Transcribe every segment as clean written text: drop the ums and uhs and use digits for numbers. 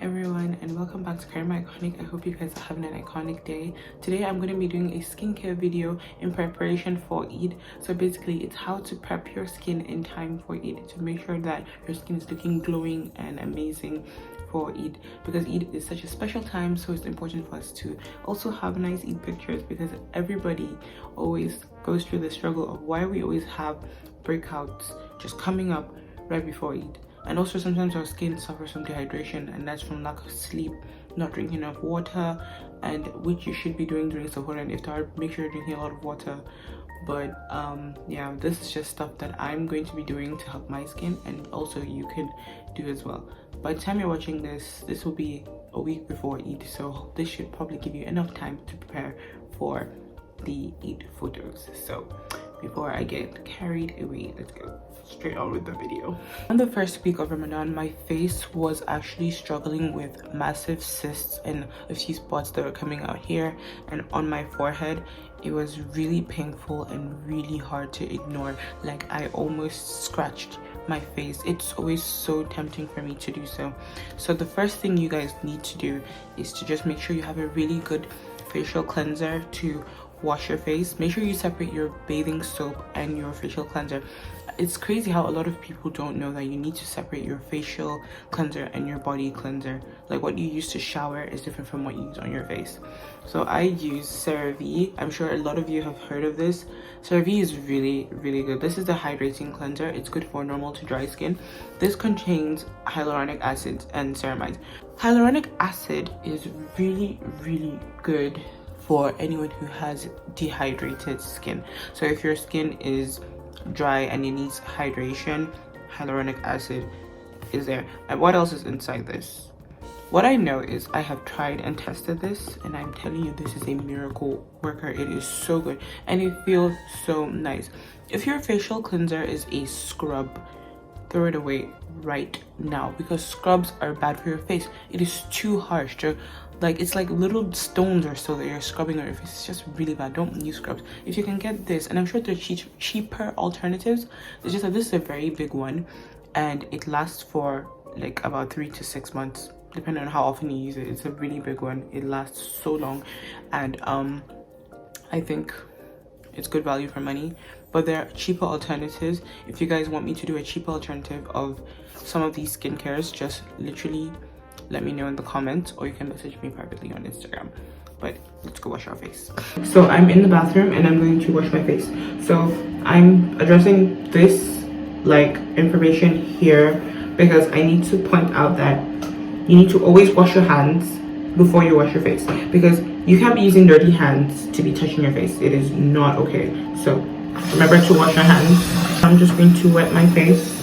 everyone, and welcome back to Kareemahiconic. I hope you guys are having an iconic day. Today I'm going to be doing a skincare video in preparation for Eid. So basically it's how to prep your skin in time for Eid to make sure that your skin is looking glowing and amazing for Eid, because Eid is such a special time. So it's important for us to also have nice Eid pictures, because everybody always goes through the struggle of why we always have breakouts just coming up right before Eid. And also sometimes our skin suffers from dehydration, and that's from lack of sleep, not drinking enough water, and which you should be doing during Sahur and Iftar. Make sure you're drinking a lot of water. But yeah, this is just stuff that I'm going to be doing to help my skin, and also you can do as well. By the time you're watching this will be a week before Eid, so this should probably give you enough time to prepare for the Eid photos. So before I get carried away, let's go straight on with the video. On the first week of Ramadan, my face was actually struggling with massive cysts and a few spots that were coming out here and on my forehead. It was really painful and really hard to ignore. Like, I almost scratched my face. It's always so tempting for me to do so. So the first thing you guys need to do is to just make sure you have a really good facial cleanser to wash your face. Make sure you separate your bathing soap and your facial cleanser. It's crazy how a lot of people don't know that you need to separate your facial cleanser and your body cleanser. Like, what you use to shower is different from what you use on your face. So I use CeraVe. I'm sure a lot of you have heard of this. CeraVe is really good. This is the hydrating cleanser. It's good for normal to dry skin. This contains hyaluronic acid and ceramides. Hyaluronic acid is really good for anyone who has dehydrated skin. So if your skin is dry and it needs hydration, hyaluronic acid is there. And what else is inside this? What I know is I have tried and tested this, and I'm telling you, this is a miracle worker. It is so good and it feels so nice. If your facial cleanser is a scrub, throw it away right now, because scrubs are bad for your face. It is too harsh to, like, it's like little stones or so that you're scrubbing on your face. It's just really bad. Don't use scrubs. If you can get this, and I'm sure there are cheaper alternatives, it's just that this is a very big one and it lasts for like about 3 to 6 months depending on how often you use it. It's a really big one. It lasts so long, and I think it's good value for money. But there are cheaper alternatives. If you guys want me to do a cheaper alternative of some of these skincares, just literally let me know in the comments, or you can message me privately on Instagram. But let's go wash our face. So I'm in the bathroom and I'm going to wash my face. So I'm addressing this like information here because I need to point out that you need to always wash your hands before you wash your face, because you can't be using dirty hands to be touching your face. It is not okay. So remember to wash your hands. I'm just going to wet my face.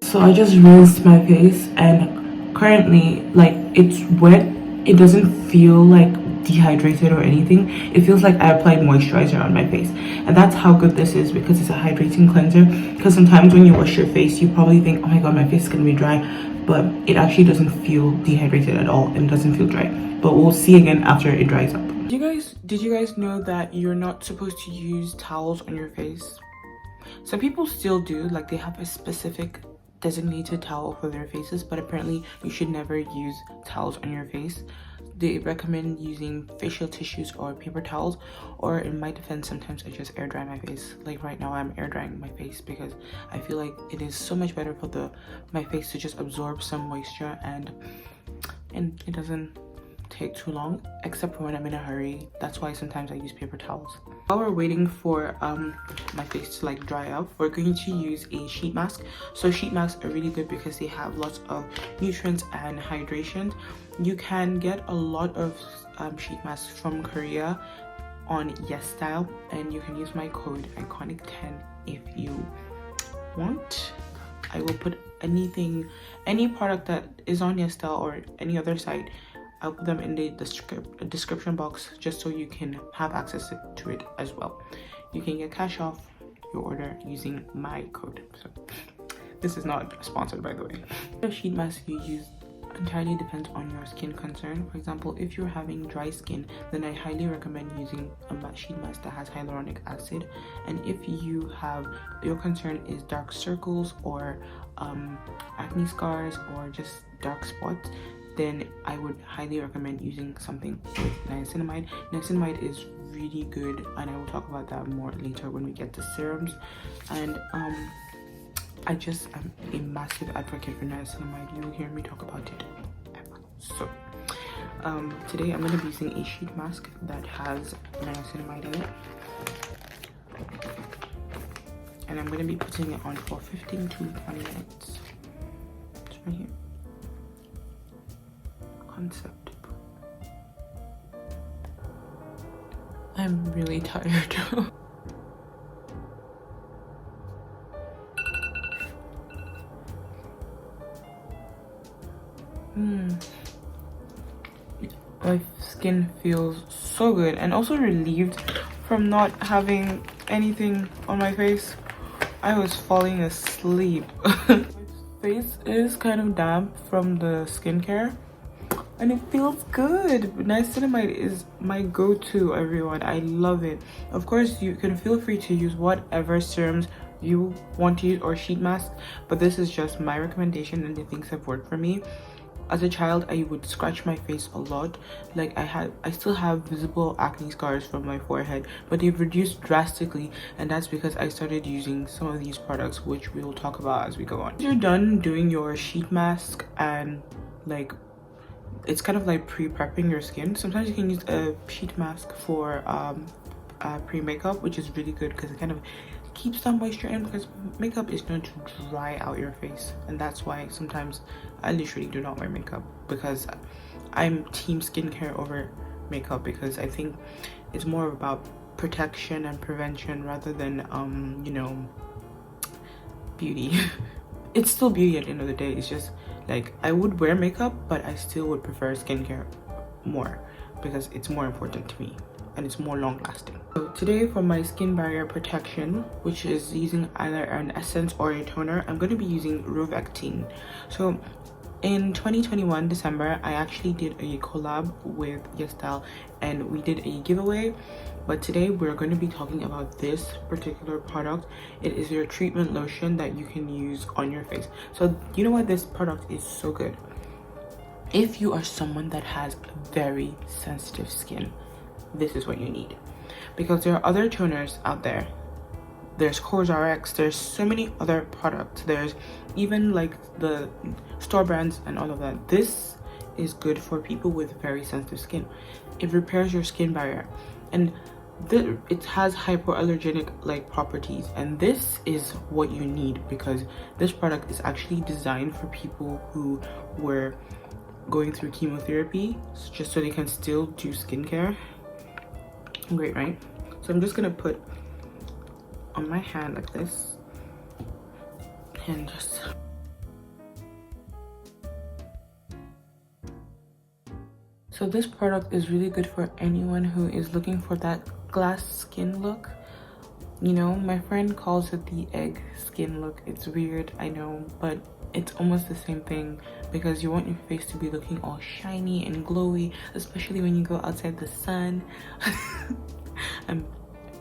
So I just rinsed my face, and currently, like, it's wet. It doesn't feel like dehydrated or anything. It feels like I applied moisturizer on my face, and that's how good this is, because it's a hydrating cleanser. Because sometimes when you wash your face, you probably think, oh my god, my face is gonna be dry, but it actually doesn't feel dehydrated at all, and it doesn't feel dry. But we'll see again after it dries up. Did you guys know that you're not supposed to use towels on your face? Some people still do, like they have a specific designated towel for their faces, but apparently you should never use towels on your face. They recommend using facial tissues or paper towels, or in my defense, sometimes I just air dry my face. Like right now I'm air drying my face because I feel like it is so much better for my face to just absorb some moisture, and it doesn't take too long, except for when I'm in a hurry. That's why sometimes I use paper towels. While we're waiting for my face to like dry up, we're going to use a sheet mask. So sheet masks are really good because they have lots of nutrients and hydration. You can get a lot of sheet masks from Korea on yesstyle, and you can use my code iconic10 if you want. I will put any product that is on yesstyle or any other site, I'll put them in the description box just so you can have access to it as well. You can get cash off your order using my code. So this is not sponsored, by the way. The sheet mask you use entirely depends on your skin concern. For example, if you're having dry skin, then I highly recommend using a sheet mask that has hyaluronic acid. And if your concern is dark circles or acne scars or just dark spots, then I would highly recommend using something with niacinamide. Niacinamide is really good, and I will talk about that more later when we get to serums. And I'm a massive advocate for niacinamide. You will hear me talk about it ever. So today I'm going to be using a sheet mask that has niacinamide in it, and I'm going to be putting it on for 15 to 20 minutes. It's right here. Concept. I'm really tired. My skin feels so good, and also relieved from not having anything on my face. I was falling asleep. My face is kind of damp from the skincare, and it feels good. Niacinamide is my go-to, everyone. I love it. Of course, you can feel free to use whatever serums you want to use or sheet mask, but this is just my recommendation and the things that worked for me. As a child, I would scratch my face a lot. Like I still have visible acne scars from my forehead, but they've reduced drastically, and that's because I started using some of these products, which we will talk about as we go on. Once you're done doing your sheet mask, and like it's kind of like pre-prepping your skin, sometimes you can use a sheet mask for pre-makeup, which is really good because it kind of keeps some moisture in, because makeup is going to dry out your face, and that's why sometimes I literally do not wear makeup, because I'm team skincare over makeup, because I think it's more about protection and prevention rather than you know, beauty. It's still beauty at the end of the day. It's just like I would wear makeup, but I still would prefer skincare more because it's more important to me and it's more long lasting. So today for my skin barrier protection, which is using either an essence or a toner, I'm going to be using Rovectine. So in 2021 December, I actually did a collab with yesstyle and we did a giveaway, but today we're going to be talking about this particular product. It is your treatment lotion that you can use on your face. So you know why this product is so good? If you are someone that has very sensitive skin, this is what you need, because there are other toners out there. There's CoreRx, there's so many other products, there's even like the store brands and all of that. This is good for people with very sensitive skin. It repairs your skin barrier, and it has hypoallergenic like properties, and this is what you need, because this product is actually designed for people who were going through chemotherapy, just so they can still do skincare. Great, right? So I'm just gonna put on my hand like this and just so this product is really good for anyone who is looking for that glass skin look. You know, my friend calls it the egg skin look. It's weird, I know, but it's almost the same thing, because you want your face to be looking all shiny and glowy, especially when you go outside the sun. I'm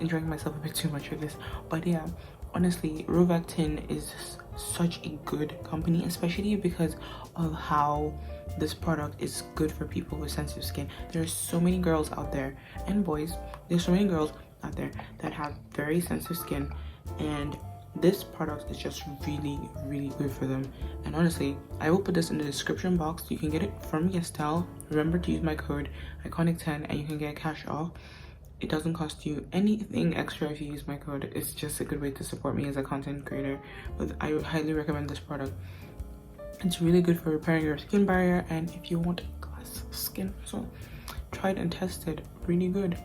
enjoying myself a bit too much for this, but yeah, honestly, Rovectine is such a good company, especially because of how this product is good for people with sensitive skin. There's so many girls out there, and boys, there's so many girls out there that have very sensitive skin, and this product is just really, really good for them. And honestly, I will put this in the description box. You can get it from yesstyle. Remember to use my code iconic10 and you can get cash off. It doesn't cost you anything extra if you use my code. It's just a good way to support me as a content creator. But I would highly recommend this product. It's really good for repairing your skin barrier, and if you want glass skin, so tried and tested, really good.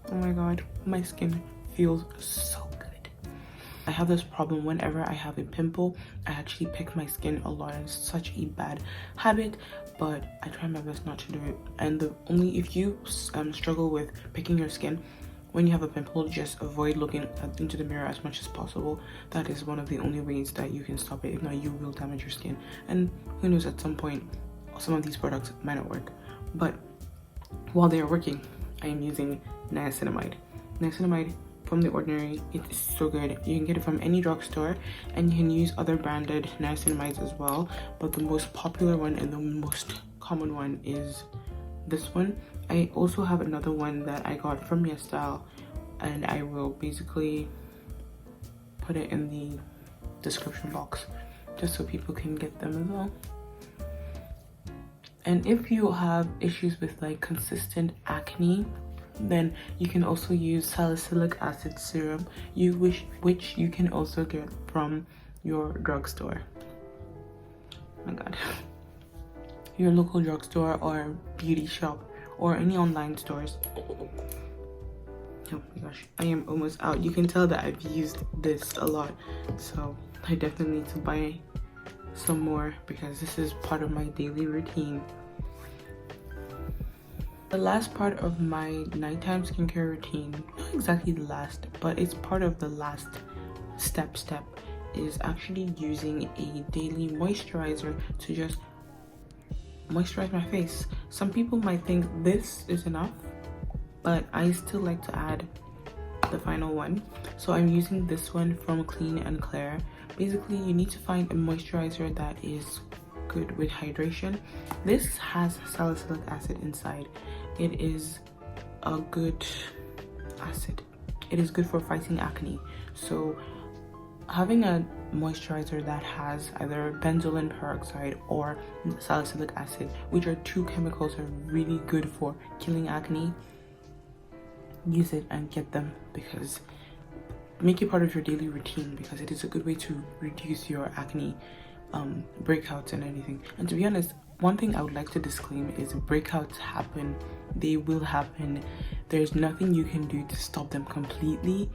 Oh my god, my skin feels so good. I have this problem whenever I have a pimple. I actually pick my skin a lot, and it's such a bad habit, but I try my best not to do it. And if you struggle with picking your skin when you have a pimple, just avoid looking into the mirror as much as possible. That is one of the only ways that you can stop it. If not, you will damage your skin, and who knows, at some point some of these products might not work, but while they are working, I am using niacinamide. Niacinamide from The Ordinary, it is so good. You can get it from any drugstore, and you can use other branded niacinamides as well, but the most popular one and the most common one is this one. I also have another one that I got from yesstyle, and I will basically put it in the description box just so people can get them as well. And if you have issues with like consistent acne, then you can also use salicylic acid serum, which you can also get from your drugstore. Oh my god. Your local drugstore or beauty shop or any online stores. Oh my gosh, I am almost out. You can tell that I've used this a lot, so I definitely need to buy some more because this is part of my daily routine. The last part of my nighttime skincare routine, not exactly the last, but it's part of the last step, is actually using a daily moisturizer to just moisturize my face. Some people might think this is enough, but I still like to add the final one. So I'm using this one from Clean and Clear. Basically, you need to find a moisturizer that is good with hydration. This has salicylic acid inside. It is a good acid. It is good for fighting acne. So having a moisturizer that has either benzoyl peroxide or salicylic acid, which are two chemicals that are really good for killing acne, use it and get them, because make it part of your daily routine, because it is a good way to reduce your acne breakouts and anything. And to be honest, one thing I would like to disclaim is breakouts happen. They will happen. There's nothing you can do to stop them completely.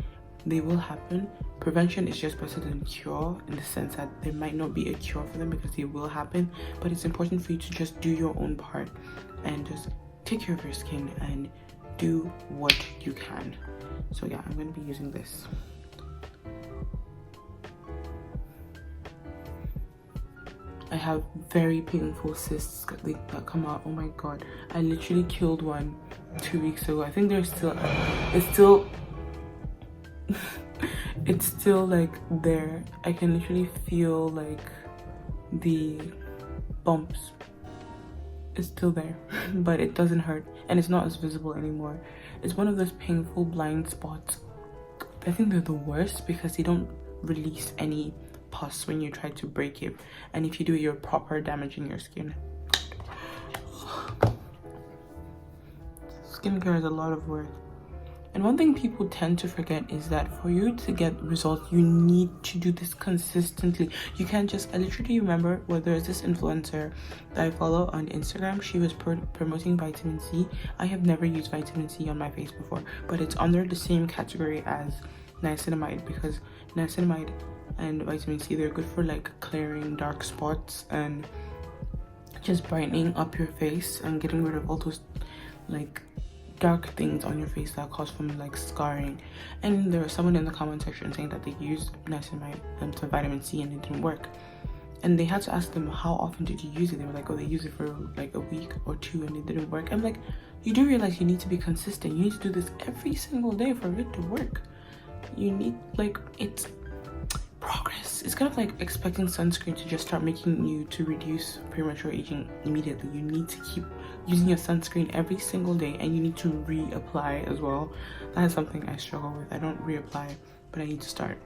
They will happen. Prevention is just better than cure, in the sense that there might not be a cure for them because they will happen, but it's important for you to just do your own part and just take care of your skin and do what you can. So yeah, I'm going to be using this. I have very painful cysts that come out. Oh my god, I literally killed one 2 weeks ago. I think there's still it's still like there. I can literally feel like the bumps. It's still there, but it doesn't hurt and it's not as visible anymore. It's one of those painful blind spots. I think they're the worst because they don't release any pus when you try to break it, and if you do it, you're proper damaging your skin. Skincare is a lot of work, and one thing people tend to forget is that for you to get results, you need to do this consistently. You can't just, I literally remember where there's this influencer that I follow on Instagram. She was promoting vitamin C. I have never used vitamin C on my face before, but it's under the same category as niacinamide, because niacinamide and vitamin C, they're good for like clearing dark spots and just brightening up your face and getting rid of all those like dark things on your face that cause from like scarring. And there was someone in the comment section saying that they used niacinamide to vitamin C and it didn't work, and they had to ask them, how often did you use it? They were like, oh, they use it for like a week or two and it didn't work. I'm like, you do realize you need to be consistent. You need to do this every single day for it to work. You need, like, it's progress. It's kind of like expecting sunscreen to just start making you to reduce premature aging immediately. You need to keep using your sunscreen every single day, and you need to reapply as well. That is something I struggle with. I don't reapply, but I need to start.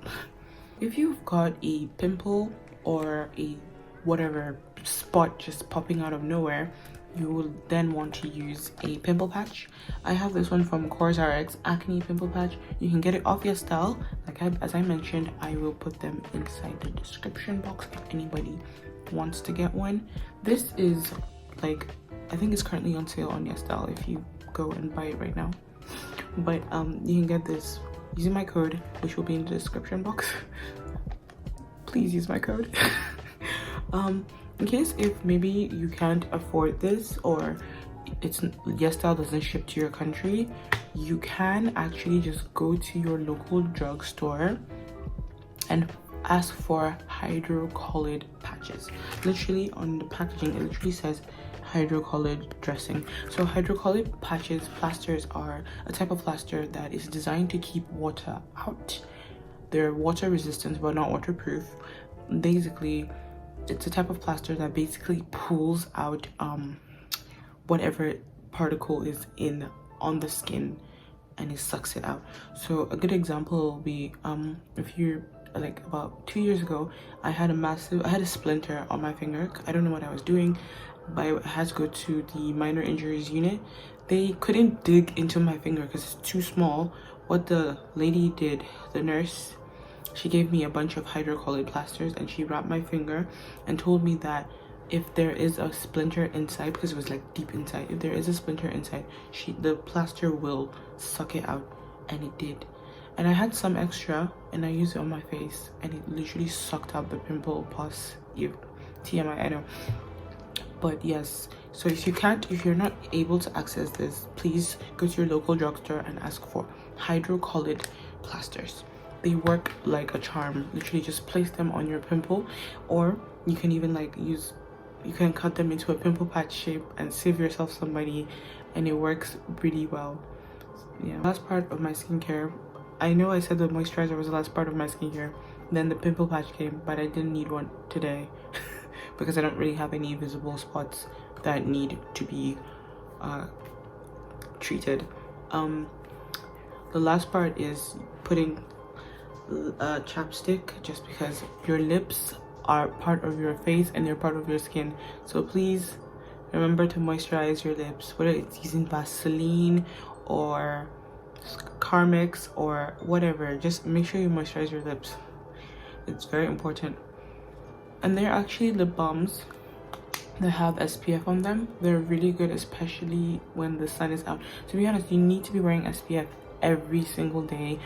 If you've got a pimple or a whatever spot just popping out of nowhere, you will then want to use a pimple patch. I have this one from CoreRx Acne Pimple Patch. You can get it off yesstyle. As I mentioned, I will put them inside the description box if anybody wants to get one. This is like, I think it's currently on sale on yesstyle if you go and buy it right now. But you can get this using my code, which will be in the description box. Please use my code. In case if maybe you can't afford this, or yesstyle doesn't ship to your country, you can actually just go to your local drugstore and ask for hydrocolloid patches. Literally on the packaging, it literally says hydrocolloid dressing. So hydrocolloid plasters are a type of plaster that is designed to keep water out. They're water resistant but not waterproof. Basically, it's a type of plaster that basically pulls out whatever particle is on the skin, and it sucks it out. So a good example will be if you're like, about 2 years ago, I had a splinter on my finger. I don't know what I was doing, but I had to go to the minor injuries unit. They couldn't dig into my finger because it's too small. What the lady did, the nurse, she gave me a bunch of hydrocolloid plasters, and she wrapped my finger and told me that if there is a splinter inside, because it was like deep inside, if there is a splinter inside, the plaster will suck it out, and it did. And I had some extra, and I used it on my face, and it literally sucked out the pimple pus. TMI, I know. But yes, so if you're not able to access this, please go to your local drugstore and ask for hydrocolloid plasters. They work like a charm. Literally just place them on your pimple, or you can even you can cut them into a pimple patch shape and save yourself some money, and it works really well. Yeah, last part of my skincare, I know I said the moisturizer was the last part of my skincare, then the pimple patch came, but I didn't need one today because I don't really have any visible spots that need to be treated. The last part is putting chapstick, just because your lips are part of your face and they're part of your skin. So please remember to moisturize your lips, whether it's using Vaseline or Carmex or whatever. Just make sure you moisturize your lips. It's very important. And they're actually lip balms that have SPF on them. They're really good, especially when the sun is out. To be honest, you need to be wearing SPF every single day,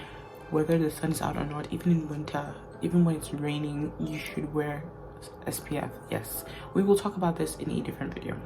whether the sun is out or not. Even in winter, even when it's raining, you should wear SPF. Yes, we will talk about this in a different video.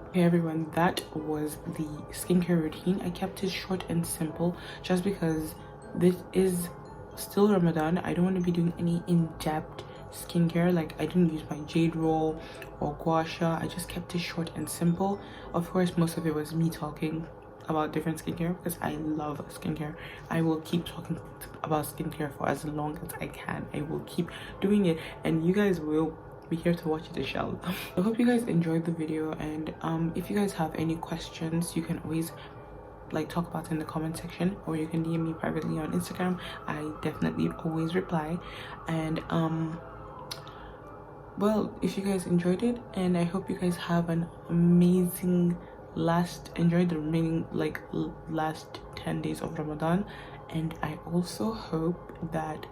Okay everyone, that was the skincare routine. I kept it short and simple just because this is still Ramadan. I don't want to be doing any in-depth skincare. Like, I didn't use my jade roll or gua sha. I just kept it short and simple. Of course, most of it was me talking about different skincare because I love skincare. I will keep talking about skincare for as long as I can. I will keep doing it, and you guys will be here to watch it, inshallah. I hope you guys enjoyed the video, and if you guys have any questions, you can always talk about it in the comment section, or you can DM me privately on Instagram. I definitely always reply. And well, if you guys enjoyed it, and I hope you guys have an amazing enjoy the remaining last 10 days of Ramadan. And I also hope that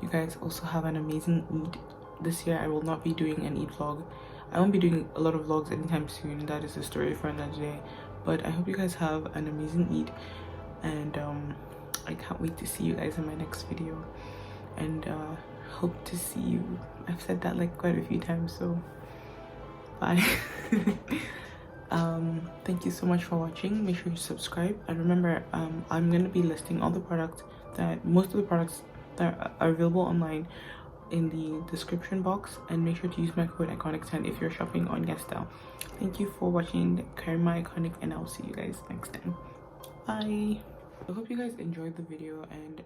you guys also have an amazing Eid. This year I will not be doing an Eid vlog. I won't be doing a lot of vlogs anytime soon. That is a story for another day. But I hope you guys have an amazing Eid, and I can't wait to see you guys in my next video, and hope to see you. I've said that quite a few times, so bye. Thank you so much for watching. Make sure you subscribe, and remember, I'm going to be listing all the products most of the products that are available online in the description box, and make sure to use my code Iconic10 if you're shopping on yesstyle. Thank you for watching Kareemahiconic, and I'll see you guys next time. Bye. I hope you guys enjoyed the video, and